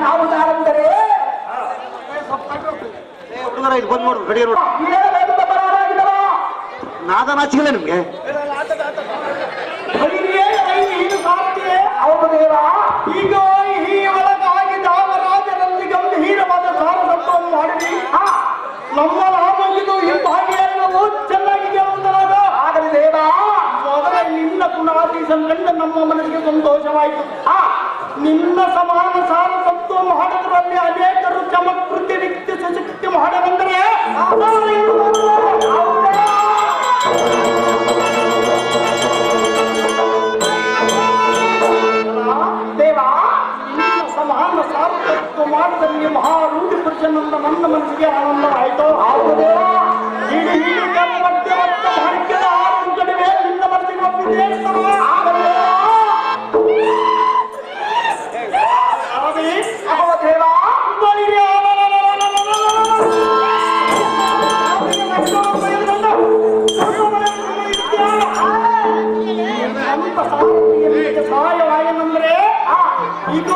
ನಾವು ನಾರಂದರೆ ಇದು ಬಂದ್ ನೋಡು ಗಡಿಯ ನೋಡು ನಾದ ನಾಚಿಲ್ಲ ನಿಮ್ಗೆ ಹೌದು ದೇವ ಈಗ ಈ ಒಳಗಾಗಿ ದಾವರಾಜರಲ್ಲಿ ಗಂಭೀರವಾದ ಸಾರಸತ್ವವನ್ನು ಮಾಡಿದ್ವಿ. ನಮ್ಮ ರಾಮನಿಗೂ ಈ ಭಾಗ್ಯವು ಚೆನ್ನಾಗಿ ಗೆಲ್ಲುವುದರಾಗ ಆಗಲಿ ದೇವ. ಮೊದಲ ನಿನ್ನ ಪುನಾದೀಸ ಕಂಡ ನಮ್ಮ ಮನಸ್ಸಿಗೆ ಸಂತೋಷವಾಯಿತು. ನಿನ್ನ ಸಮಾನ ಸಾರಸತ್ವ ಮಾಡುವುದರಲ್ಲಿ ಅನೇಕರು ಚಮತ್ಕೃತಿ ವ್ಯಕ್ತಿ ಸುಶಕ್ತಿ ಮಾಡಬಂದರೆ ಸಮಾನ ಸಾರ್ಥಕತ್ವ ಮಾಡಿದಲ್ಲಿ ಮಹಾರೂಢಿ ಪುರುಷನಂದ ನನ್ನ ಮನಸ್ಸಿಗೆ ಆನಂದವಾಯಿತು. ಇಡೀ ಮಧ್ಯವರ್ತ ಭಾರತದ 6 ಕಡಿಮೆ ನಿನ್ನ ಮನಸ್ಸಿಗೆ ಒಪ್ಪಿದೆ. ಸಹಾಯವಾಯನಂದ್ರೆ ಈಗ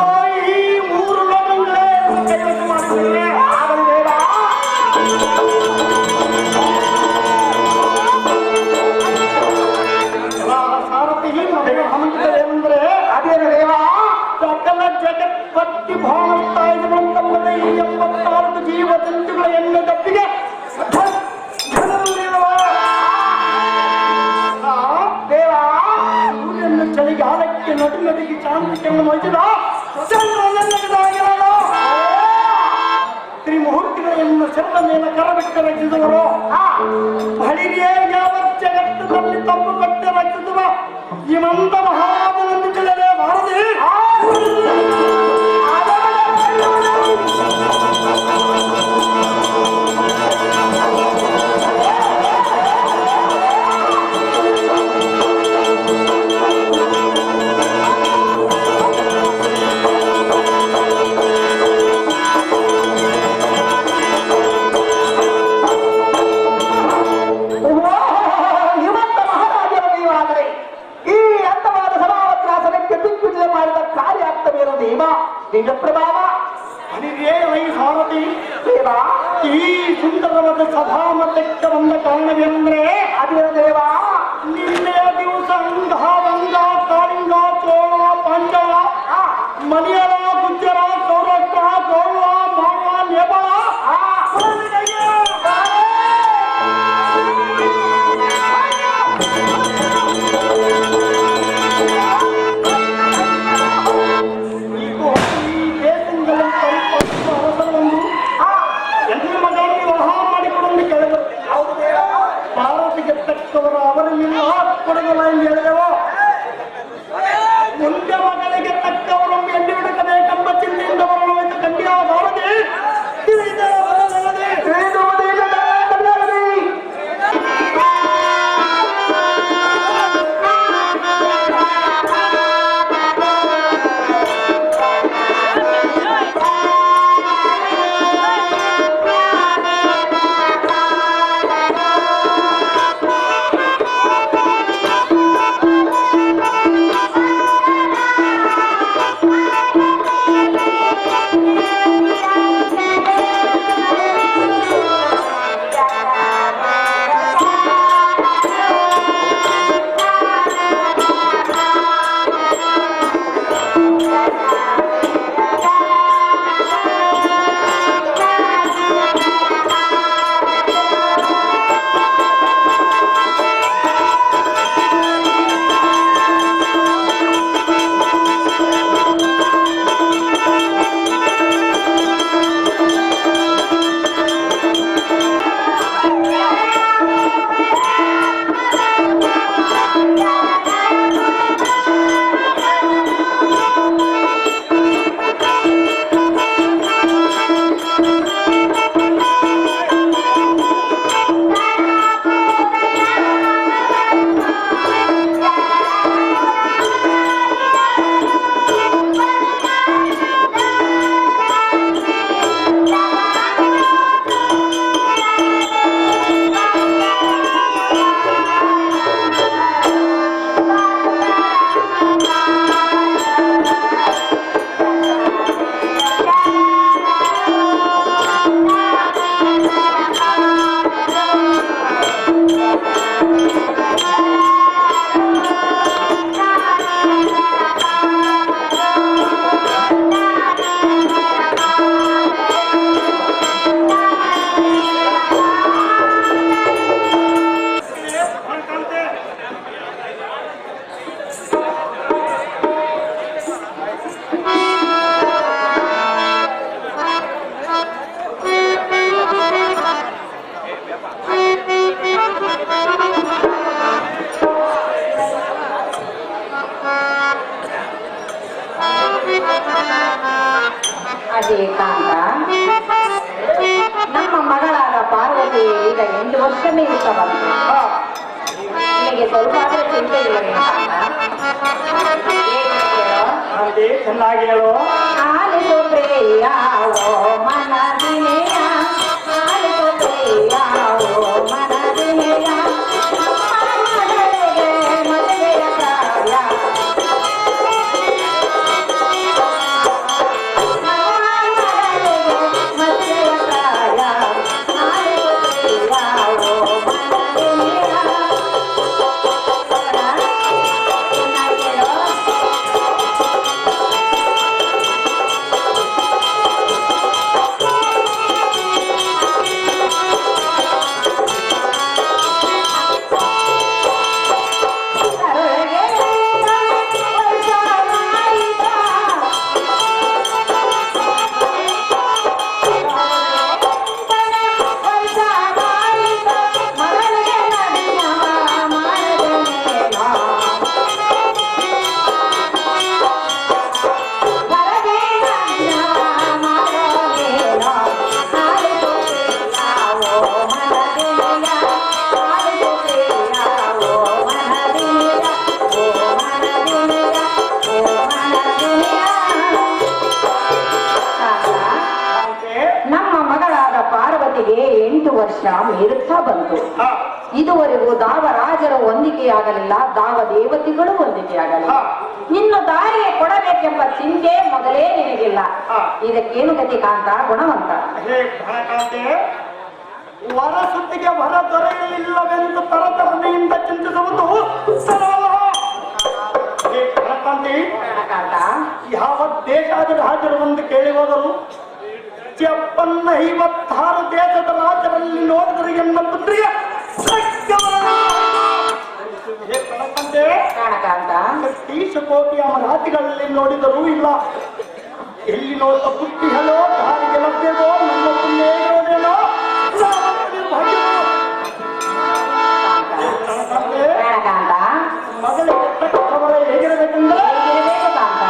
ಈ 3 ಲೋಕಗಳೇ ಕೈವಶ ಮಾಡಿದ್ದೇವೆ. ಸಾರಥಿ ಮನೆಗೆ ಹಮಂತದೇನೆಂದ್ರೆ ಅದೇನು ದೇವ ಸಕಲ ಜಗತ್ಪತ್ತಿ ಭಾವಸ್ಥಾಯಿಗಳಂತಲ್ಲದೆ ಈ 84 ಜೀವಜಂತುಗಳ ಎಣ್ಣೆ ತಪ್ಪಿಗೆ ದೇವ ಸೂರ್ಯನ ಚಳಿಗಾಲಕ್ಕೆ ನಡುನಡಿಗೆ ಚಾಂದ್ರಿಕೆಯನ್ನು ವಹಿಸಿದ ತ್ರಿಮೂರ್ತಿಗಳನ್ನು ಶರದ ಮೇಲೆ ಕರಬಿಟ್ಟು ರಚಿಸುವರು. ಬಳಿಗೆ ಯಾವ ಜಗತ್ತದಲ್ಲಿ ತಪ್ಪು ಕಟ್ಟಿ ರಚಿಸುವ ಈ ಮಂದ ಮಹಾರಾಜನನ್ನು ತಿಳಿಯಲೇ ಬಾರದೆ ಪ್ರಭಾವ ಅನಿರೇ ವೈ ಭಾರತಿ ದೇವ. ಈ ಸುಂದರವಾದ ಸಭಾಮತಕ್ಕೆ ಬಂದ ಕಾರಣವೇನೆಂದ್ರೆ ಅದೇ ದೇವ ನಿನ್ನೆಯ ದಿವಸ ಅಂಗ ವಂಗ ಕಾಳಿಂಗ ಚೋಳ ಪಾಂಡವ ಮಲಯಾಳ ಗುಜ್ಜರ ಸೌರಾಷ್ಟ್ರ ಗೌಳ ಮಾವ ನೇಪಾಳ ಅವರಲ್ಲಿ ಕೊಡಗಲ್ಲ ಎಂದು ಹೇಳಿದೆವು. ಅದೇ ಕಾಂತ ನಮ್ಮ ಮಗಳಾದ ಪಾರ್ವತಿ ಈಗ 8 ವರ್ಷ ಮೀರುತ್ತಾ ಬಂತು. ನಿನಗೆ ಸ್ವಲ್ಪ ಆದ್ರೆ ಚಿಂತೆ ಇಲ್ಲ ಅದೇ ಚೆನ್ನಾಗಿ ಹೇಳು. ಆಲಿಸು ಪ್ರಿಯಾವೋ ಮನದಿನೆಯ, ಆಲಿಸು ಪ್ರಿಯಾವೋ ಮನದಿನೆಯ, ಮನದೊಳಗೆ ಮದುವೆಯ ಪ್ರಾಯ, ಮದುವೆಯ ಪ್ರಾಯ, ಆಲಿಸು ಪ್ರಿಯಾವೋ ಮನದಿನೆಯ. ನಮ್ಮ ಮಗಳಾದ ಪಾರ್ವತಿಗೆ 8 ವರ್ಷ ಮೀರುತ್ತಾ ಬಂತು. ಇದುವರೆಗೂ ದಾವರಾಜರು ಹೊಂದಿಕೆಯಾಗಲಿಲ್ಲ, ದಾವ ದೇವತೆಗಳು ಹೊಂದಿಕೆಯಾಗಲಿಲ್ಲ. ಇನ್ನು ದಾರಿಗೆ ಕೊಡಬೇಕೆಂಬ ಚಿಂತೆ ಮೊದಲೇ ನಿನಗಿಲ್ಲ. ಇದಕ್ಕೇನು ಗತಿ ಕಾಂತ ಗುಣವಂತ? ಹೇ ಘನಕಾಂತೆ, ವರ ಸುತ್ತಿಗೆ ವರ ದೊರೆಯಲಿಲ್ಲವೆಂದು ತರತರನೆಯಿಂದ ಚಿಂತಿಸುವುದು ಉತ್ತರವಲ್ಲ. ಹೇ ಘನಕಾಂತಿ, ಕಾಂತ ಯಾವ ದೇಶದ ರಾಜರು ಒಂದು ಕೇಳಿ ಹೋದರು, 56 ದೇಶದ ರಾಜರಲ್ಲಿ ನೋಡಿದರೆ ಎನ್ನ ಪುತ್ರಿಯ ಹೇ ಘನಕಾಂತೆ, ಕಾಂತ 30 ಕೋಟಿ ಅಮರಾತಿಗಳಲ್ಲಿ ನೋಡಿದರೂ ಇಲ್ಲ. ಎಲ್ಲಿ ನೋಡಿದ ಪುಟ್ಟಿ ಹೇಳೋ ದಾರಿಗೆ ಲಭ್ಯವೋ ನನ್ನ ಪುಣ್ಯ ಇರೋದೇನೋ ಕಾಂತ ಮಗಳಿಗೆ ತಕ್ಕವರ ಹೇಗಿರಬೇಕೆಂದ್ರೆ ಹೇಗಿರಬೇಕು ಕಾಂತ?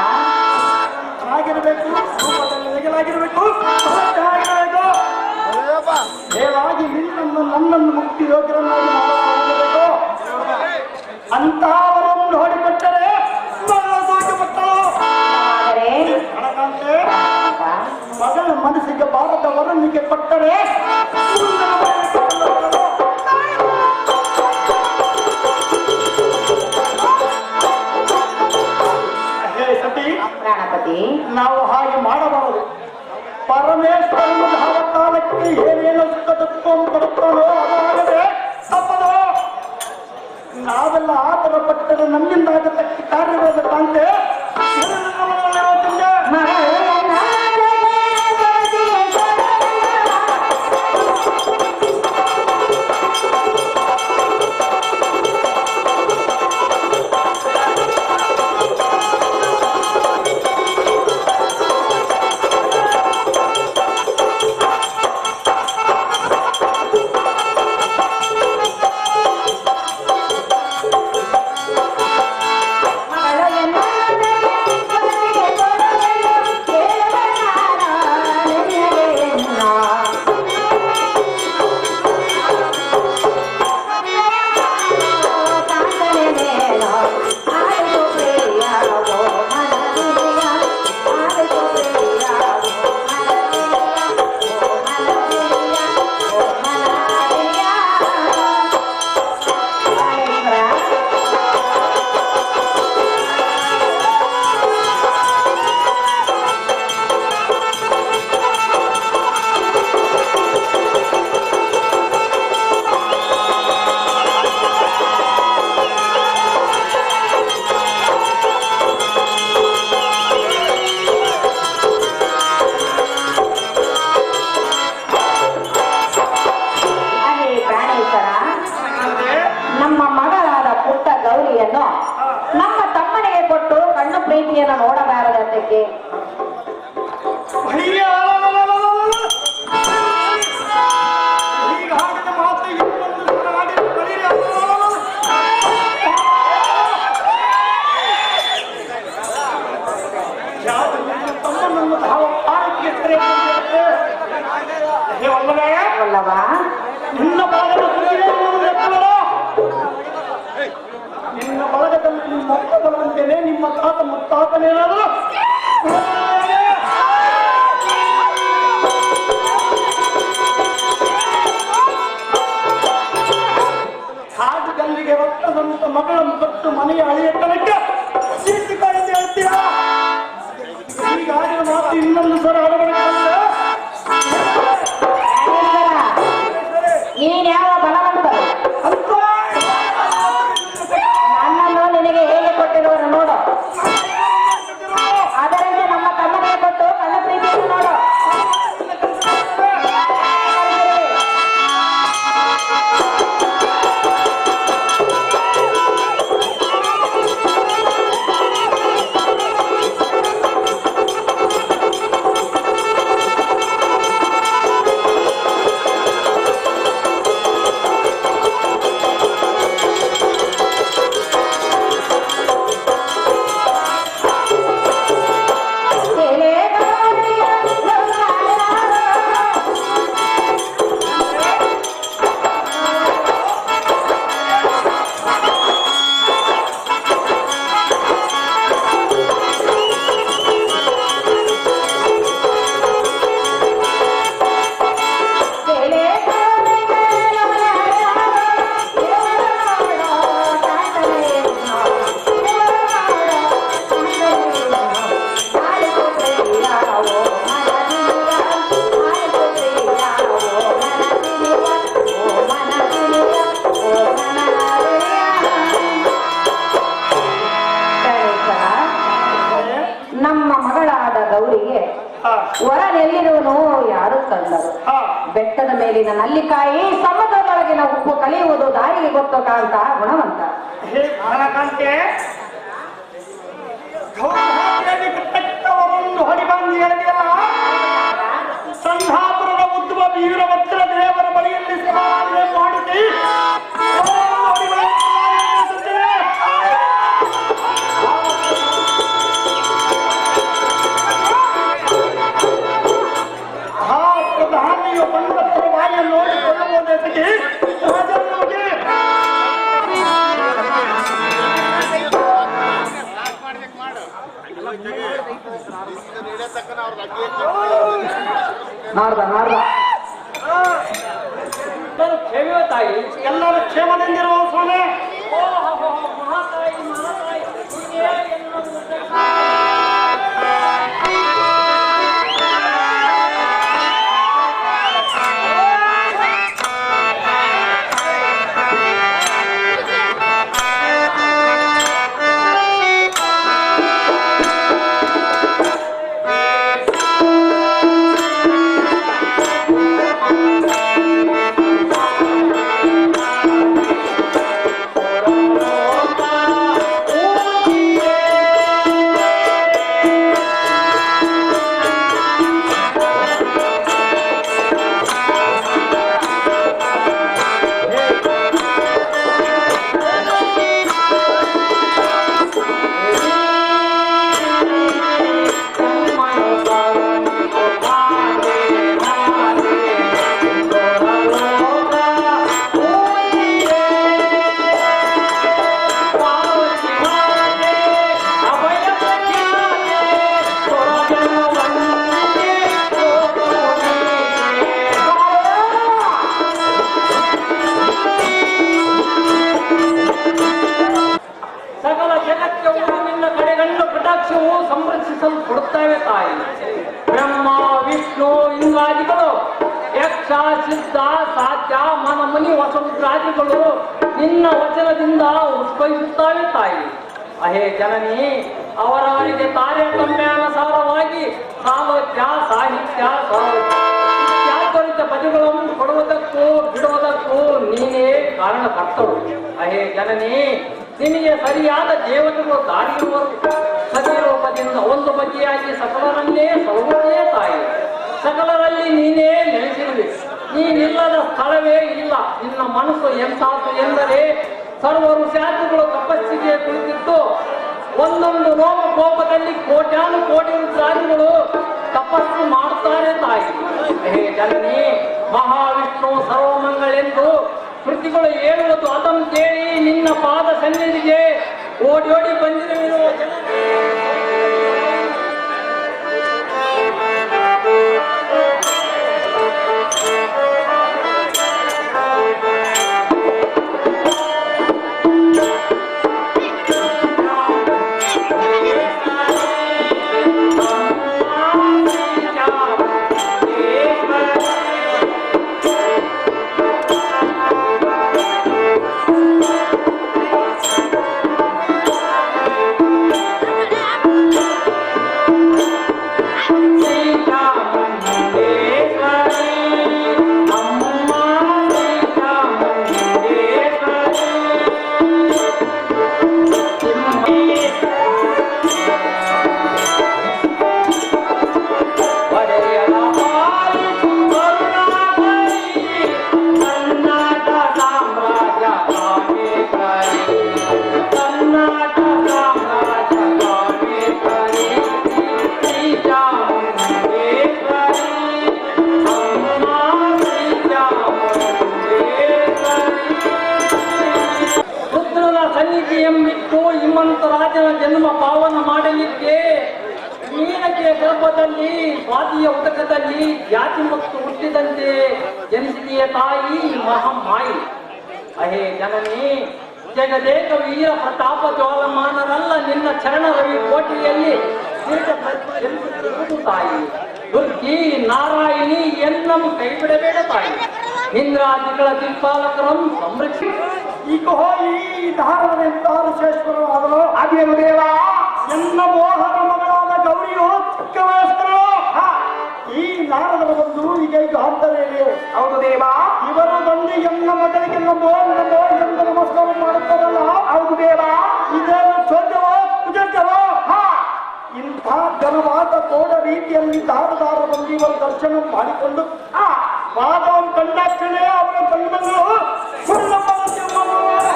ಆಗಿರಬೇಕು, ರೂಪದಲ್ಲಿ ಹೇಗಿರಬೇಕು, ಚೆನ್ನಾಗಿರಬೇಕು. ದೇವಾಗಿ ನಿನ್ನನ್ನು ನನ್ನನ್ನು ಮುಕ್ತಿ ಯೋಗ್ಯರನ್ನಾಗಿ ಮಾಡಬೇಕು. ಅಂತಹವರನ್ನು ನೋಡಿಕೊಟ್ಟರೆ ಮಕ್ಕಳು ಆದರೆ ಹಣಕಾಂತೆ ಮಗಳ ಮನಸ್ಸಿಗೆ ಬಾರದ ವರನಿಗೆ ಕೊಟ್ಟರೆ ಹೇ ಸತಿ, ಪ್ರಾಣಪತಿ ನಾವು ಹಾಗೆ ಮಾಡಬಾರದು. ಪರಮೇಶ್ವರನ ಯಾವ ಕಾಲಕ್ಕೆ ಏನೇನು ಸುಖ ತತ್ವವನ್ನು ಕೊಡುತ್ತಾನೋ ಅದಾಗದೆ ತಪ್ಪದು. ನಾವೆಲ್ಲ ಆತರ ಪಟ್ಟರೆ ನಮ್ಮಿಂದ ಆಗತಕ್ಕ ಕಾರ್ಯವಾದ ಕಾಂತೆ ನಮ್ಮ ತಮ್ಮನಿಗೆ ಕೊಟ್ಟು ಕಣ್ಣು ಪ್ರೀತಿಯನ್ನು ನೋಡಬಾರದಕ್ಕೆ ತಮ್ಮನನ್ನು ಮೊಮ್ಮಗಳಂತೆಯೇ ನಿಮ್ಮ ತಾತ ಮುತ್ತಾತನೇನಾದರೂ ಕಾಡು ಗಲ್ಲಿಗೆ ರಕ್ತದಂತ ಮಗಳನ್ನು ಕೊಟ್ಟು ಮನೆಯ ಅಳಿಯ ತನಕ ಜೀವಿಸಿಕೊಂಡು ಹೇಳ್ತೀರಾ? ಹೀಗಾಗಿನ ಮಾತು ಇನ್ನೊಂದು ಸಲ ಅಳವಡಿಸಿಕೊಂಡ್ರೆ ನೀನ್ ಯಾವ ಬಲವಂತರು ನನ್ನನ್ನು ನಿನಗೆ ಹೇಗೆ ಕೊಟ್ಟಿರುವರು ನೋಡು. ಅದರಂತೆ ನಮ್ಮ ತಮ್ಮನಿಗೆ ಕೊಟ್ಟು ನನ್ನ ಪ್ರೀತಿಯನ್ನು ನೋಡು. ನಮ್ಮ ಮಗಳಾದ ಗೌರಿಗೆ ವರನೆಲ್ಲಿರುವನು ಯಾರು ತಂದರು? ಬೆಟ್ಟದ ಮೇಲಿನ ನಲ್ಲಿಕಾಯಿ ಸಮುದ್ರದೊಳಗಿನ ಉಪ್ಪು ಕಲಿಯುವುದು ದಾರಿಗೆ ಗೊತ್ತು ಕಾಂತ ಗುಣವಂತ. ಹೊಡಿ ಬಂದು ಹೇಳಿದೆಯಲ್ಲ, ಸಂಧಾಪುರದ ಉದ್ಭವ ವೀರಭದ್ರ ದೇವರ ಬಳಿಯಲ್ಲಿ ಸಮಾರಾಧನೆ ಮಾಡಿಸಿ ಪ್ರಧಾನಿಯು ಬಂದಪ್ಪರ ಬಾಯಿಯ ನೋಡಿಕೊಳ್ಳಬಹುದೇ ರಾಜನಿಗೆ ತಾಯಿ ಎಲ್ಲರೂ ಕ್ಷೇಮದಿಂದಿರುವ ಸ್ವಾಮಿ. ಸಂರಕ್ಷಿಸಲ್ಪಡುತ್ತವೆ ತಾಯಿ. ಬ್ರಹ್ಮ ವಿಷ್ಣು ಇಂದ್ರಾದಿಗಳು ಯಕ್ಷ ಸಿದ್ಧ ಸಾಧ್ಯ ಮನ ಮುನಿ ವಸರುದ್ರಾದಿಗಳು ನಿನ್ನ ವಚನದಿಂದ ಉತ್ಪಯಿಸುತ್ತವೆ ತಾಯಿ. ಅಹೇ ಜನನಿ, ಅವರವರಿಗೆ ತಾರತಮ್ಯಾನುಸಾರವಾಗಿ ಸಾಮರ್ಥ್ಯ ಸಾಹಿತ್ಯ ಇತ್ಯಾತ್ವರಿತ ಪದಗಳನ್ನು ಕೊಡುವುದಕ್ಕೂ ಬಿಡುವುದಕ್ಕೂ ನೀನೇ ಕಾರಣಕರ್ತರು. ಅಹೇ ಜನನಿ, ನಿನಗೆ ಸರಿಯಾದ ದೇವತೆಗಳು ದಾರಿಯುವರು. ಸತಿರೂಪದಿಂದ ಒಂದು ಬಗೆಯಾಗಿ ಸಕಲರನ್ನೇ ಸರ್ವೇ ತಾಯಿ. ಸಕಲರಲ್ಲಿ ನೀನೇ ನೆಲೆಸಿರುವೆ. ನೀನಿಲ್ಲದ ಸ್ಥಳವೇ ಇಲ್ಲ. ನಿನ್ನ ಮನಸ್ಸು ಎಂಥದ್ದು ಎಂದರೆ ಸರ್ವರು ಶಾಂತಿಗಳು ತಪಸ್ಸಿಗೆ ಕುಳಿತಿದ್ದು ಒಂದೊಂದು ರೋಮ ಕೋಪದಲ್ಲಿ ಕೋಟ್ಯಾನು ಕೋಟಿ ರುದ್ರಾದಿಗಳು ತಪಸ್ಸು ಮಾಡುತ್ತಾರೆ ತಾಯಿ. ಹೇ ಜನನಿ, ಮಹಾವಿಷ್ಣು ಸರ್ವಮಂಗಳೆಂದು ಕೃತಿಗಳು ಹೇಳುವುದು ಅದನ್ನು ಕೇಳಿ ನಿನ್ನ ಪಾದ ಸನ್ನಿಧಿಗೆ ಓಡಿ ಓಡಿ ಬಂದಿರೋ ಎಂಬಿಟ್ಟು ಹಿಮಂತ ರಾಜನ ಜನ್ಮ ಪಾವನ ಮಾಡಲಿಕ್ಕೆ ಮೀನಕೆಯ ಗರ್ಭದಲ್ಲಿ ಸ್ವಾತಿಯ ಉದಕದಲ್ಲಿ ಜಾತಿ ಮತ್ತು ಹುಟ್ಟಿದಂತೆ ಜನಿಸಿದೆಯ ತಾಯಿ ಮಹಾಮಾಯಿ. ಅಹೇ ಜನನಿ, ಜಗದೇಕ ವೀರ ಪ್ರತಾಪ ಜ್ವಾಲಮಾನರಲ್ಲ ನಿನ್ನ ಚರಣ ರವಿ ಕೋಟೆಯಲ್ಲಿ ಜನಿಸುತ್ತಿರುವುದು ತಾಯಿ. ದುರ್ಗಿ ನಾರಾಯಣಿ ಎನ್ನಂ ಕೈ ಬಿಡಬೇಡ ತಾಯಿ. ಇಂದ್ರಾದಿಗಳ ದಿಕ್ಪಾಲಕರಂ ಸಂರಕ್ಷಿ. ಈಗ ಈ ಧಾರವಾಡೇಶ್ವರ ಆದನು ಅದೇನು ದೇವ ಎನ್ನ ಮೋಹನ ಮಗಳಾದ ಗೌರಿಯು ಚಿಕ್ಕ ವಯಸ್ಕರು. ಈ ನಾರದರ ಬಂದು ಈಗ ಅಂತಾರೆ. ಹೌದು ದೇವ. ಇವರು ಬಂದು ಎನ್ನ ಮಗಳಿಗೆ ನಮೋ ನಮೋ ಎಂದು ನಮಸ್ಕಾರ ಮಾಡುತ್ತಾರಲ್ಲ. ಹೌದು ದೇವ. ಇದೇನು ಚೋದ್ಯವೋ ಕುಜತ್ಯವೋ? ಇಂಥ ಘನವಾದ ತೋಡ ರೀತಿಯಲ್ಲಿ ದಾರದಾರ ಬಂದು ಇವರು ದರ್ಶನ ಮಾಡಿಕೊಂಡು ಪಾದವನ್ನು ಕಂಡಾಕ್ಷಣೆ ಅವರ ಕಣ್ಣನ್ನು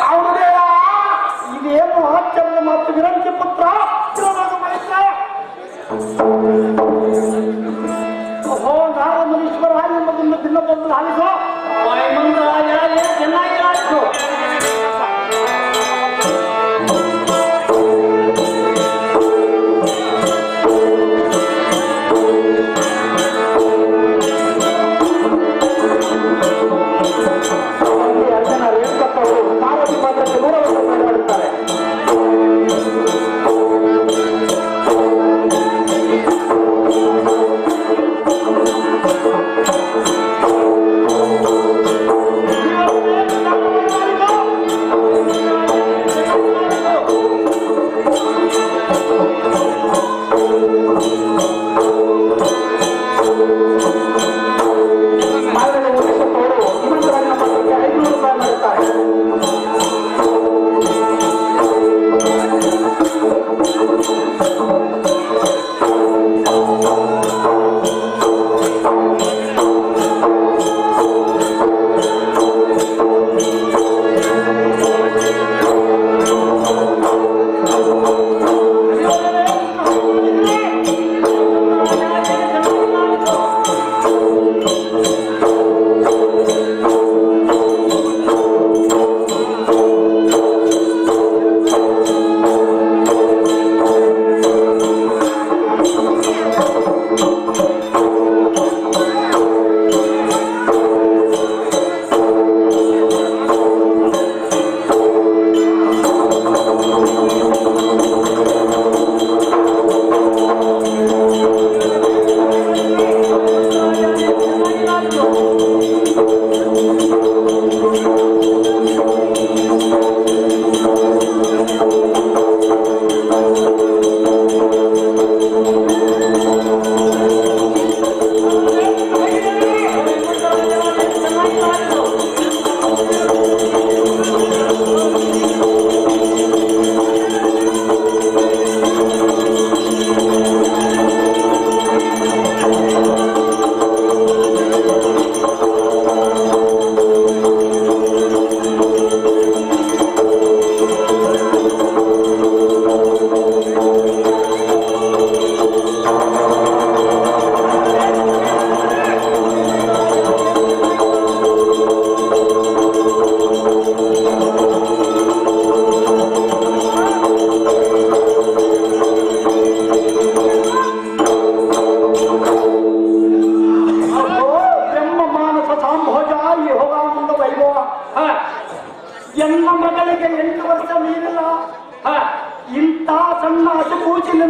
ಹೌದು ದೇವ. ಇದೇನು ಆಚಾರ್ಯ ಮತ್ತು ವಿರಂಚಿ ಪುತ್ರ ಓಹೋ ನಾರ ಮನುಷ್ಯರ ಎಂಬುದನ್ನು ದಿನ ಬಂದು ಆಲಿಸೋ ಚೆನ್ನಾಗಿ ಆಲಿಸು. ಅರ್ಜುನ ರೇಣುಕಪ್ಪವರು ಪಾರ್ವತಿ ಪಾತ್ರಕ್ಕೆ 100 ವರ್ಷ ಮಾಡುತ್ತಾರೆ.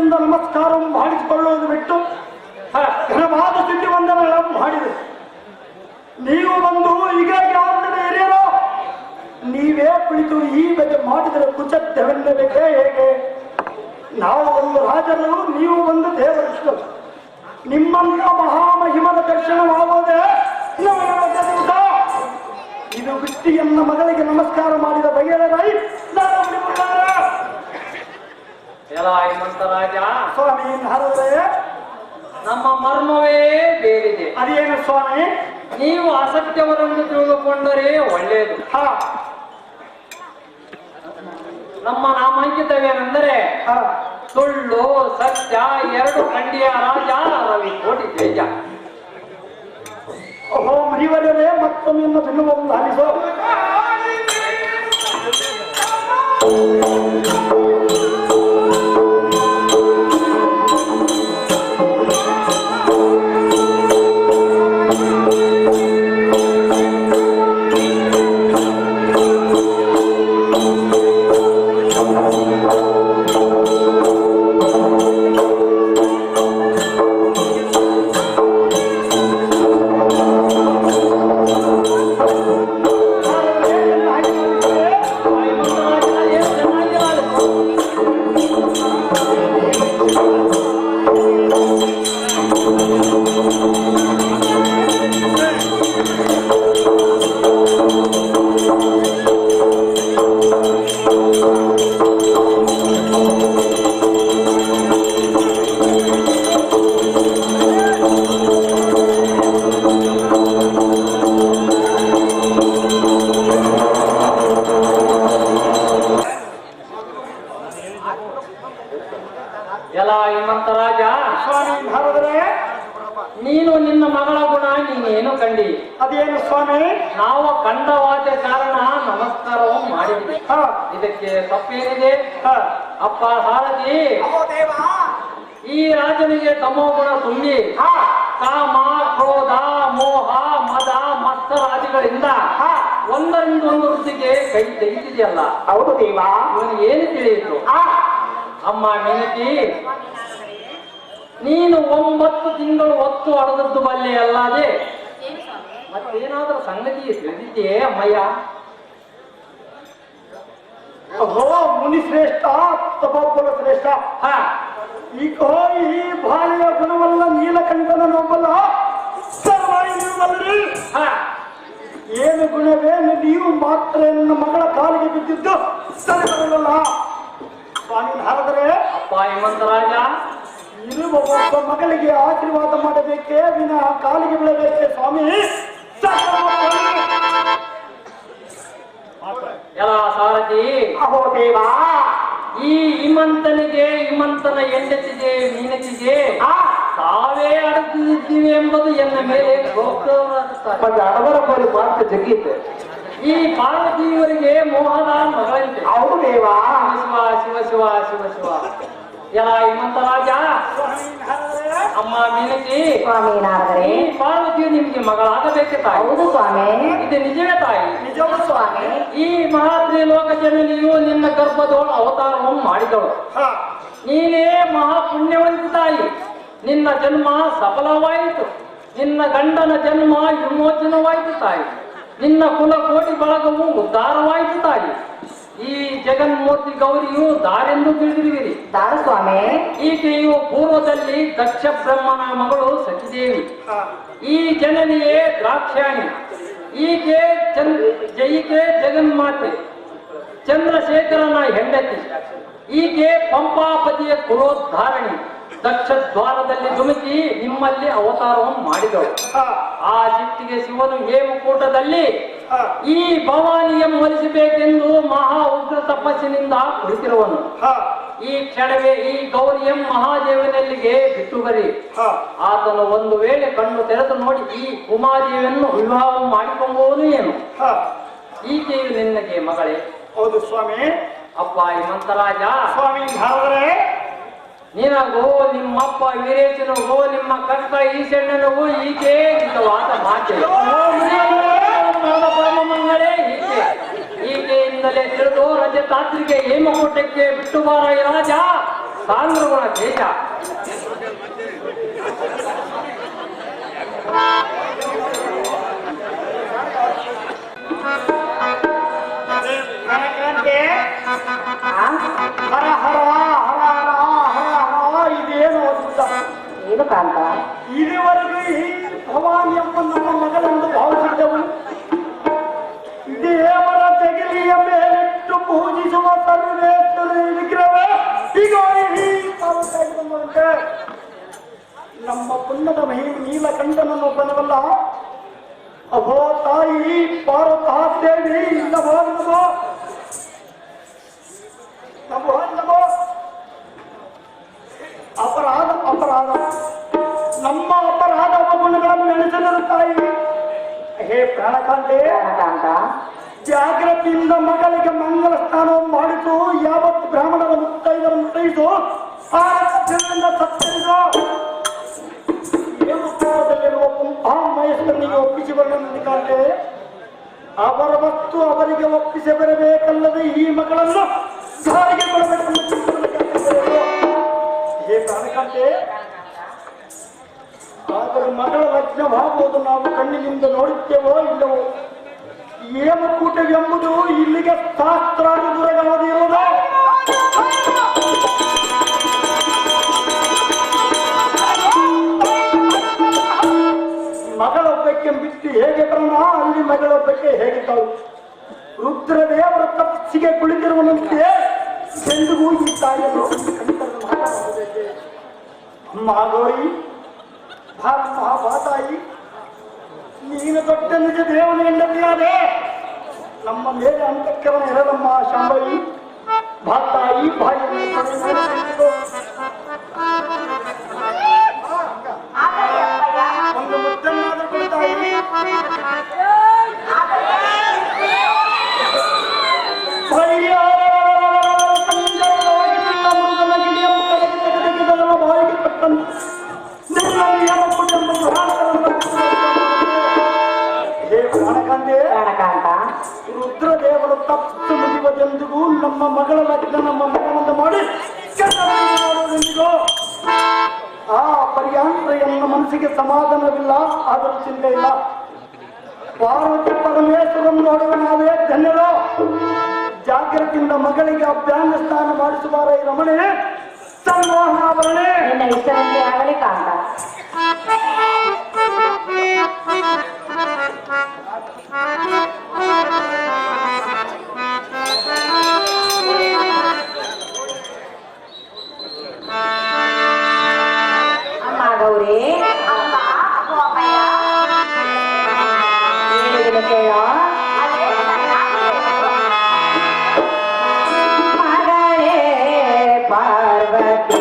ಭಕ್ತಿಯಿಂದ ನಮಸ್ಕಾರ ಮಾಡಿಸಿಕೊಳ್ಳುವುದು ಬಿಟ್ಟು ಘನವಾದ ಸ್ಥಿತಿ ವಂದನೆಗಳನ್ನು ಮಾಡಿದೆ. ನೀವು ಬಂದು ಈಗ ಯಾವಂದರೆ ಹಿರಿಯರೋ ನೀವೇ ಕುಳಿತು ಈ ಬಗ್ಗೆ ಮಾಡಿದರೆ ಕುಚತ್ಯವೆನ್ನಬೇಕೇ ಹೇಗೆ? ನಾವು ಒಂದು ರಾಜರು, ನೀವು ಒಂದು ದೇವರಿಷ್ಟು. ನಿಮ್ಮಂತ ಮಹಾಮಹಿಮದ ದರ್ಶನವಾಗುವುದೇ ಇದು ಬಿಟ್ಟು ಎನ್ನ ಮಗಳಿಗೆ ನಮಸ್ಕಾರ ಮಾಡಿದ ಬಗೆಯ ರಾಜ ಸ್ವಾಮಿ ನಾರದರೆ ನಮ್ಮ ಮರ್ಮವೇ ಬೇರಿದೆ. ಅದೇನು ಸ್ವಾಮಿ? ನೀವು ಅಸತ್ಯವರನ್ನು ತಿಳಿದುಕೊಂಡರೆ ಒಳ್ಳೆಯದು. ನಮ್ಮ ನಾಮಾಂಕಿತವೇನೆಂದರೆ ಸುಳ್ಳು ಸತ್ಯ ಎರಡು ಖಂಡಿಯ ರಾಜ ರವಿ ಕೋಟಿ ತೇಜ. ಓಹೋ ಮರಿವರೇ, ಮತ್ತೊಮ್ಮೆ ತಿನ್ನುವ ಆಲಿಸೋ. ಎಲ್ಲ ಹೇಮಂತ ರಾಜ ಸ್ವಾಮಿ ನಾರದರೆ ನೀನು ನಿನ್ನ ಮಗಳ ಗುಣ ನೀನೇನು ಕಂಡಿ? ಅದೇನು ಸ್ವಾಮಿ? ನಾವು ಕಂಡವಾದ ಕಾರಣ ನಮಸ್ಕಾರವು ಮಾಡಿದ್ವಿ. ಇದಕ್ಕೆ ತಪ್ಪೇನಿದೆ? ಅಪ್ಪ ಸಾರಥಿ, ಈ ರಾಜನಿಗೆ ತಮೋ ಗುಣ ತುಂಬಿ ಕಾಮ ಕ್ರೋಧ ಮೋಹ ಮದ ಮತ್ಸರಾದಿಗಳಿಂದ ಒಂದರಿಂದೊಂದು ವೃತ್ತಿಗೆ ಕೈ ತೆಗೆದಿದೆಯಲ್ಲ. ಹೌದು ದೇವಾ. ಇವನಿಗೆ ಏನು ತಿಳಿಯಿತು? ಅಮ್ಮ ಮಿನತಿ, ನೀನು 9 ತಿಂಗಳು ಹೊತ್ತು ಅಡದದ್ದು ಬಲ್ಲೆ ಅಲ್ಲದೆ ಮತ್ತೇನಾದ್ರೂ ಸಂಗತಿ ತಿಳಿದಿದೆಯೇ ಅಮ್ಮಯ್ಯ? ಓಹೋ ಮುನಿ ಶ್ರೇಷ್ಠ, ತಪೋಬಲ ಶ್ರೇಷ್ಠ. ಈಗ ಈ ಬಾಳೆಯ ಗುಣವಲ್ಲ ನೀಲಕಂಠನ ನೋಬಲ್ಲ ಸರ್ವಾಯಿ ನೀವಲ್ಲರಿ. ಏನು ಗುಣವೇನು? ನೀವು ಮಾತ್ರ ನನ್ನ ಮಗಳ ಕಾಲಿಗೆ ಬಿದ್ದಿದ್ದು ಸರಿ ಬರಲ್ಲ. ಸ್ವಾಮಿ ನಾರದರೆ ಅಪ್ಪ ಹೇಮಂತರಾಜ, ಇರುವ ಒಬ್ಬ ಮಗಳಿಗೆ ಆಶೀರ್ವಾದ ಮಾಡಬೇಕೇ ವಿನ ಕಾಲಿಗೆ ಬೀಳಬೇಕೆ ಸ್ವಾಮಿ? ಎಲ್ಲ ಸಾರಥಿ, ಅಹೋ ದೇವಾ, ಈ ಹಿಮಂತನಿಗೆ ಹಿಮಂತನ ಹೆಂಡತಿಗೆ ಮೀನತಿಗೆ ತಾವೇ ಅಡಗಿದ್ದೀವಿ ಎಂಬುದು ಎನ್ನ ಮೇಲೆ ಅಡವರ ಕೋರಿ ಮಾತ್ರ ಜಗೀತೆ. ಈ ಪಾರ್ವತಿಯವರಿಗೆ ಮೋಹದ ಮಗಳಂತೆ. ಹೌದು ದೇವಾ. ಶಿವ ಶಿವ ಶಿವ ಶಿವ ಶಿವ. ಎಲ್ಲ ಹಿಮಂತ ರಾಜ, ಅಮ್ಮ ಮೀನತಿ, ಸ್ವಾಮಿ ನಾರದರೆ ಈ ಪಾರ್ವತಿಯು ನಿಮ್ಗೆ ಮಗಳಾಗಬೇಕೆ ತಾಯಿ? ಹೌದು ಸ್ವಾಮಿ. ಇದು ನಿಜವೇ ತಾಯಿ? ನಿಜವೂ ಸ್ವಾಮಿ. ಈ ಮಹಾತ್ರಿ ಲೋಕ ಜನನಿಯು ನಿನ್ನ ಗರ್ಭದೋಳು ಅವತಾರವನ್ನು ಮಾಡಿದಳು. ನೀನೇ ಮಹಾಪುಣ್ಯವಂತ ತಾಯಿ. ನಿನ್ನ ಜನ್ಮ ಸಫಲವಾಯಿತು. ನಿನ್ನ ಗಂಡನ ಜನ್ಮ ವಿಮೋಚನವಾಯಿತು ತಾಯಿ. ನಿನ್ನ ಕುಲ ಕೋಟಿ ಬಳಗವು ಉದ್ಧಾರವಾಯಿತು ತಾಯಿ. ಈ ಜಗನ್ಮೂರ್ತಿ ಗೌರಿಯು ದಾರೆಂದು ತಿಳಿದಿರುವಿರಿ. ದಾರ ಸ್ವಾಮಿ. ಈಕೆಯು ಪೂರ್ವದಲ್ಲಿ ದಕ್ಷ ಬ್ರಹ್ಮನ ಮಗಳು ಸತಿದೇವಿ. ಈ ಜನನಿಯೇ ದ್ರಾಕ್ಷಾಣಿ. ಈಕೆ ಜಗನ್ಮಾತೆ ಚಂದ್ರಶೇಖರನ ಹೆಂಡತಿ. ಈಕೆ ಪಂಪಾಪತಿಯ ಕುಲೋದ್ಧಾರಣಿ. ದಕ್ಷ ದ್ವಾರದಲ್ಲಿ ಧುಮುಕಿ ನಿಮ್ಮಲ್ಲಿ ಅವತಾರವನ್ನು ಮಾಡಿದಳು. ಆ ಸಿಟ್ಟಿಗೆ ಶಿವನು ಹೇಮಕೂಟದಲ್ಲಿ ಈ ಭವಾನಿಯನ್ನು ಒಲಿಸಬೇಕೆಂದು ಮಹಾ ಉಗ್ರ ತಪಸ್ಸಿನಿಂದ ಕುಳಿತಿರುವನು. ಈ ಕ್ಷಣವೇ ಈ ಗೌರಿಯಂ ಮಹಾದೇವನಲ್ಲಿಗೆ ಬಿಟ್ಟು ಬರಿ. ಆತನು ಒಂದು ವೇಳೆ ಕಣ್ಣು ತೆರೆದು ನೋಡಿ ಈ ಉಮಾದೇವಿಯನ್ನು ವಿವಾಹ ಮಾಡಿಕೊಂಬುವನು ಏನು? ಈಕೆಯು ನಿನ್ನಗೆ ಮಗಳೇ? ಹೌದು ಸ್ವಾಮಿ. ಅಪ್ಪ ಹೇಮಂತರಾಜ, ಸ್ವಾಮಿ ನಾರದರೆ ನಿನಗೂ ನಿಮ್ಮಪ್ಪ ವೀರೇಶನಿಗೂ ನಿಮ್ಮ ಕಕ್ಕ ಈಶಣ್ಣನಿಗೂ ಈಕೆ ನಿಜವಾದ ಮಾತೆ. ಪರಮಮಂಗಳೇ ಈಕೆ. ಈಕೆಯಿಂದಲೇ ತಿಳಿದು ರಜತಾತ್ರಿಗೆ ಹೇಮಕೂಟಕ್ಕೆ ಬಿಟ್ಟು ಬಾರ ರಾಜ. ಸಾಂದ್ರಗುಣ ದೇಶ. ಆ? ಹರ ಹರ ಹರ ಹರ ಹರ ಹರ ಇದೇನು ಅದ್ಭುತ. ಏನು ಕಾಂತ? ಇದುವರೆಗೂ ಈ ಭವಾನಿ ಎಂಬ ನಮ್ಮ ಮಗಳೆಂದು ಭಾವಿಸಿದ್ದೆವು. ದೇವರ ತೆಗಿಲಿಯ ಮೇಲಿಟ್ಟು ಪೂಜಿಸುವ ಸರ್ವೇಶ್ವರಿ ವಿಗ್ರಹವೇ ಈಗ ಈ ಪಾವತಿಯಾಗಿರುವಂತೆ ನಮ್ಮ ಪುಣ್ಯದ ಮಹಿಮೆ ನೀಲಕಂಠನನ್ನು ಒಬ್ಬನವಲ್ಲ. ಅಹೋ ತಾಯಿ ಪಾರ್ವತಾ ದೇವಿ ನಮೋ ನಮೋ ನಮೋ ನಮೋ. ಅಪರಾಧ ಅಪರಾಧ ನಮ್ಮ ಅಪರಾಧ ಗುಣಗಳನ್ನು ನೆನೆಸಿದರು ತಾಯಿ. ಹೇ ಪ್ರಾಣಕಾಂತೆ, ಕಾಂತ ಜಾಗ್ರತೆಯಿಂದ ಮಗಳಿಗೆ ಮಂಗಲ ಸ್ನಾನವನ್ನು ಮಾಡಿತು. ಯಾವತ್ತು ಬ್ರಾಹ್ಮಣರ ಮುತ್ತೈದರ ಮುತ್ತೈದು ಆರಿಂದ ಸತ್ತರಿಸು. ಏನು ಪೂರ್ವದಲ್ಲಿರುವ ಮಹೇಶ್ವರನಿಗೆ ಒಪ್ಪಿಸಿ ಬರಲು ಕಾಂತೆ. ಅವರ ವಸ್ತು ಅವರಿಗೆ ಒಪ್ಪಿಸಿ ಬರಬೇಕಲ್ಲದೆ ಈ ಮಗಳನ್ನು ಸಾರಿಗೆ ಕೊಡಬೇಕು. ಹೇ ಪ್ರಾಣಕಾಂತೆ, ಆದರೆ ಮಗಳ ಲಗ್ನವಾಗುವುದು ನಾವು ಕಣ್ಣಿನಿಂದ ನೋಡುತ್ತೇವೋ ಇಲ್ಲವೋ. ಏಮಕೂಟವೆಂಬುದು ಇಲ್ಲಿಗೆ ಶಾಸ್ತ್ರಾದಿ ದೂರಗಳದಿರುವುದು. ಮಗಳೊಬ್ಬಕ್ಕೆ ಬಿಟ್ಟು ಹೇಗೆ ಬರೋಣ, ಅಲ್ಲಿ ಮಗಳೊಬ್ಬಕ್ಕೆ ಹೇಗೆ ತಾವು. ರುದ್ರದೇವರ ತಪ್ಪಿಗೆ ಕುಳಿತಿರುವನಂತೆ ಎಂದಿಗೂ ಈ ತಾಯಿಯನ್ನು ಮಹಾಗೌರಿ ಮಹಾತಾಯಿ, ನೀನು ದೊಡ್ಡ ನಿಜ ದೇವನ ಹೆಂಡತಿಯಾದೆ. ನಮ್ಮ ಮೇಲೆ ಅಂತಕ್ಕವನ ಇರಲಮ್ಮ ಶಾಂಬಯಿ. ಭಾತಾಯಿ ಬಾಯಿ ಒಂದು ಮುದ್ದನ್ನಾದರೂ ಕೊಡ್ತಾಯಿ. ಬಾಯಿಗೆ ಪಟ್ಟಂತೆ ರುದ್ರದೇವರು ತಪ್ಪು ಮುಗಿಯುವುದೆಂದಿಗೂ ನಮ್ಮ ಮಗಳ ಲಗ್ನ ನಮ್ಮ ಮಗನನ್ನು ಮಾಡಿ ಮಾಡುವುದೆಂದಿಗೂ ಆ ಪರ್ಯಾಂತರ ಎನ್ನ ಮನಸ್ಸಿಗೆ ಸಮಾಧಾನವಿಲ್ಲ. ಆದರೂ ಚಿಂತೆ ಇಲ್ಲ. ಪಾರ್ವತಿ ಪರಮೇಶ್ವರಂ ನೋಡುವ ನಾವೇ ಧನ್ಯರು. ಜಾಗ್ರತೆಯಿಂದ ಮಗಳಿಗೆ ಅಭ್ಯಾಂಗ ಸ್ನಾನ ಮಾಡಿಸುವಾರ ಈ ರಮಣೆ ಸಂಮೋಹನಾಭರಣೆ. ನಿನ್ನ ಇಷ್ಟರಂತೆ ಆಗಲಿ ಕಾಂತ. ಅಮ್ಮ ಗೌರಿ, ಏನು ಕೇಳೋ ಮಗಳೇ ಪಾರ್ವತಿ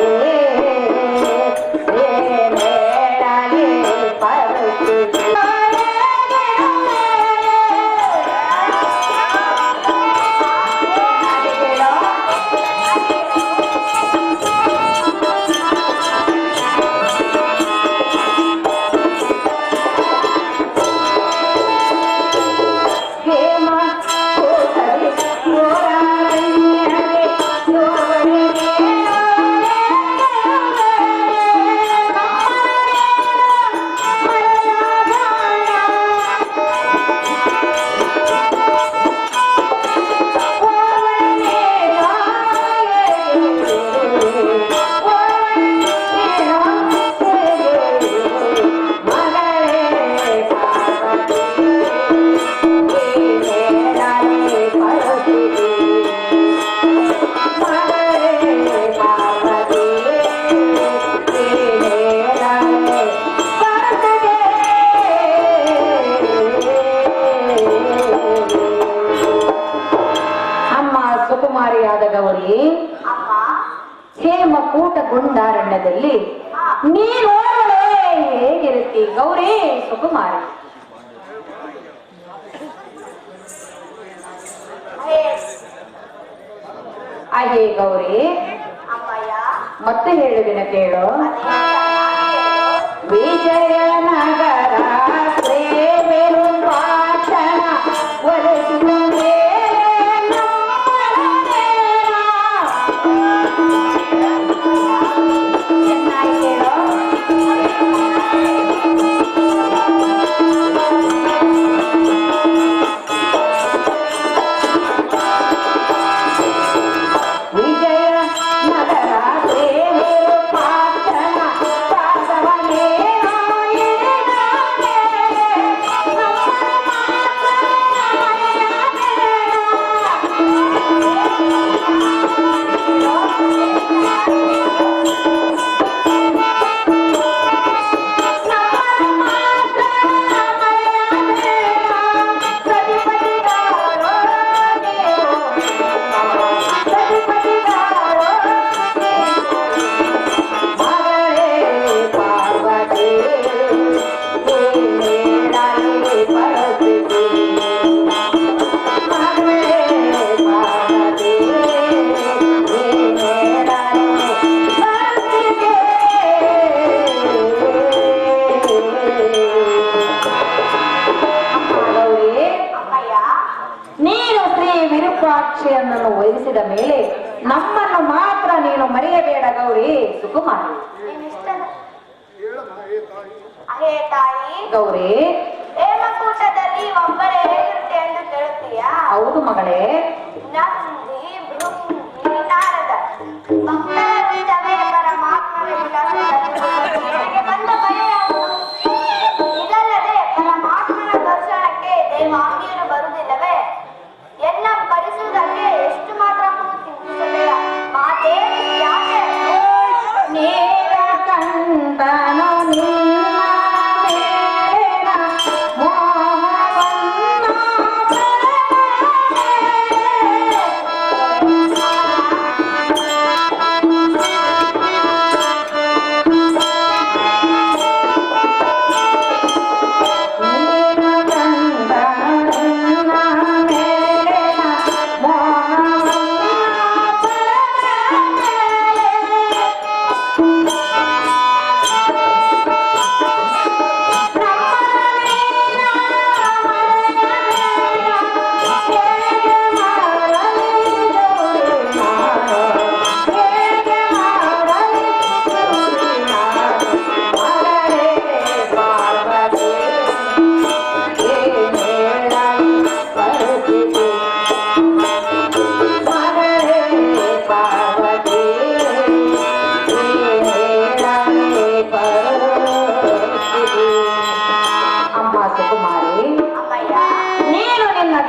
ಹೇಮಕೂಟ ಗುಂಡಾರಣ್ಯದಲ್ಲಿ ನೀನೋರ್ವಳೆ ಹೇಗಿರುತ್ತಿ ಗೌರಿ ಸುಕುಮಾರಿ. ಅಹೇ ಗೌರಿ, ಮತ್ತೆ ಹೇಳುವಿನ ಕೇಳು. ವಿಜಯನಗರ ಸೇವೆನು ಭಾಷಣ ಒಲಿಸುವುದೇ ನಮ್ಮ ಆಶೆಯನ್ನು ವಹಿಸಿದ ಮೇಲೆ ನಮ್ಮನ್ನು ಮಾತ್ರ ನೀನು ಮರೆಯಬೇಡ ಗೌರಿ ಸುಕುಮಾರಿ. ಅಹೇ ತಾಯಿ ಗೌರಿ, ಹೇಮಕೂಟದಲ್ಲಿ ಒಬ್ಬರೇ ಹೇಗಿರುತ್ತೆ ಎಂದು ಕೇಳುತ್ತೀಯಾ? ಹೌದು ಮಗಳೇ. ನಂದಿ ಭೃಂಗಿ ನಾರದ ಭಕ್ತರ ವೃಂದವೇ ಪರಮಾತ್ಮನ ವಿಲಾಸದಲ್ಲಿ ನನಗೆ ಬಂದ ಭಯ ಯಾವುದು? ಇದಲ್ಲದೆ ಪರಮಾತ್ಮನ ದರ್ಶನಕ್ಕೆ ದೇವಾಂಗಿಯರು ಬರುವುದಿಲ್ಲವೇ? ಎನ್ನ ಪರಿಸುವುದಕ್ಕೆ ಎಷ್ಟು ಮಾತ್ರ ಚಿಂತಿಸಬೇಡ. ಮಾತೇ ಯಾಕೆ ನೀರ ಕಂಡನು ನಿನ್ನ ಮೇಲಿನ ಮೋಹವನ್ನ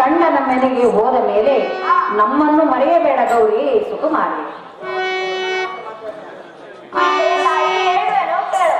ಗಂಡನ ಮನೆಗೆ ಹೋದ ಮೇಲೆ ನಮ್ಮನ್ನು ಮರೆಯಬೇಡ ಗೌರಿ ಸುಕುಮಾರಿ. ತಾಯಿ ಹೇಳುವೆನು ಕೇಳು.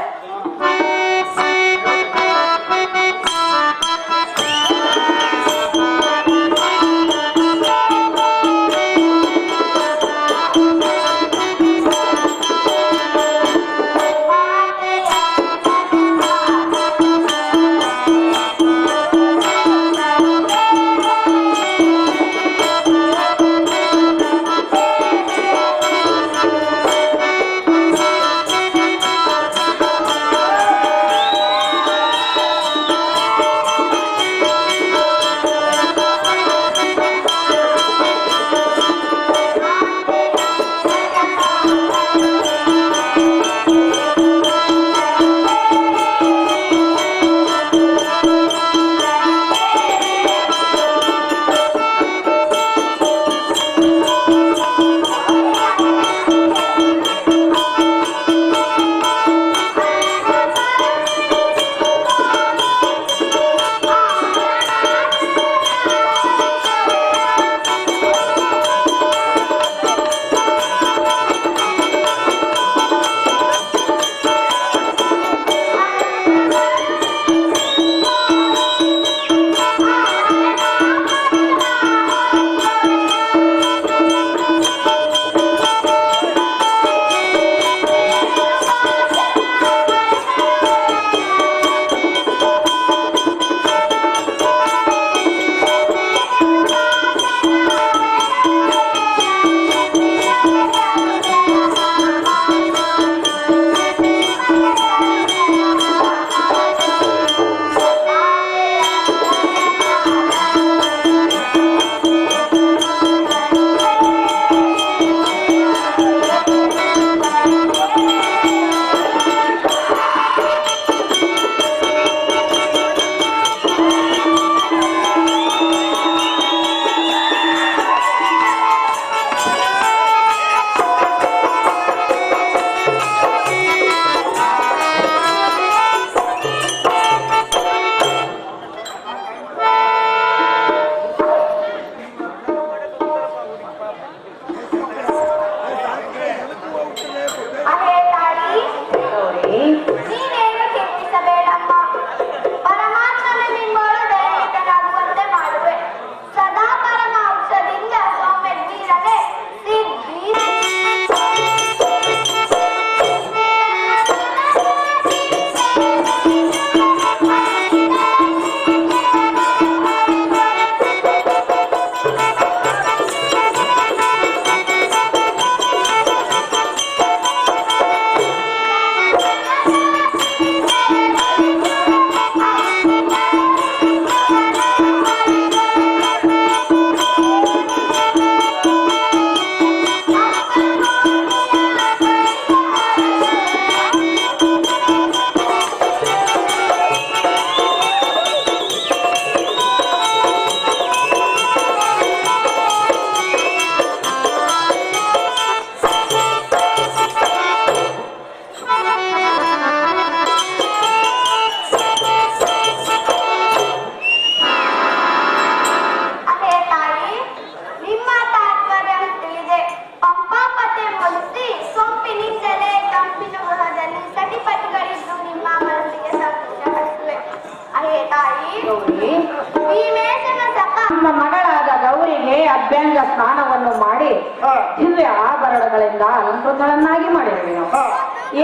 ದಿವ್ಯ ಆಭರಣಗಳಿಂದ ಅಲಂಕೃತಳನ್ನಾಗಿ ಮಾಡಿರುವೆನು.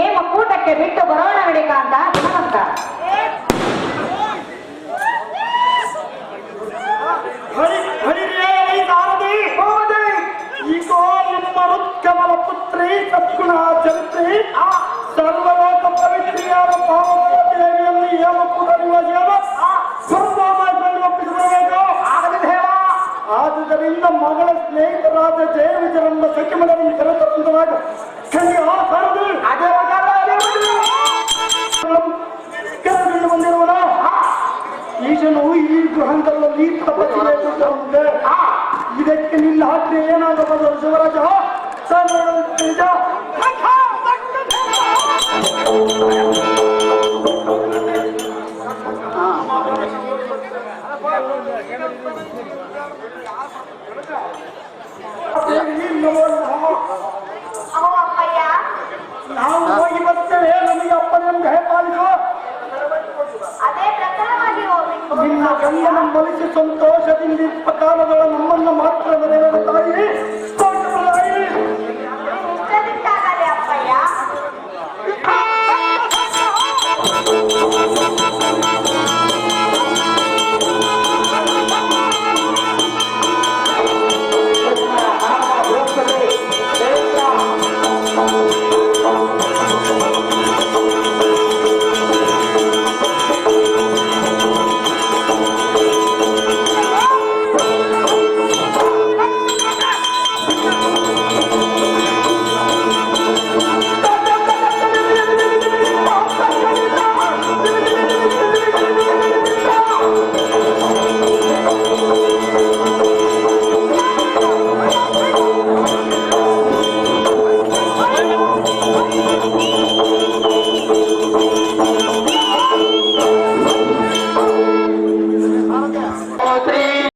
ಏಮ ಕೂಟಕ್ಕೆ ಬಿಟ್ಟು ಬರೋಣ ನಡಿಕ ಅಂತ ಗುಣವಂತ. ಈಗೋ ನಿಮ್ಮ ರುತ್ಕಮಲ ಪುತ್ರಿ ಸದ್ಗುಣ ಚರಿತ್ರಿ ಸರ್ವಲೋಕ ಪವಿತ್ರಿಯಾದ ಪಾರ್ವತಿ ದೇವಿಯನ್ನು ಏಮ ಕೂಡ ನಿವಾಸಿಯಾದ ಸ್ವರ್ಗವಾಗಿ ಒಪ್ಪಿಸಬೇಕು. ಆದುದರಿಂದ ಮಗಳ ಸ್ನೇಹಿತರಾದ ಜಯ ವಿಜಯರನ್ನ ಸಖಿಮಗಳನ್ನು ಕರೆತರುವಂತವಾಗ ಕರೆದುಕೊಂಡು ಬಂದಿರುವನ ಈಶನು ಈ ಗೃಹದಲ್ಲಿ ತಪಸ್ಸಿಗೆ ಇದಕ್ಕೆ ನಿನ್ನ ಹಾಕಿ ಏನಾಗಬಹುದು ಶಿವರಾಜ?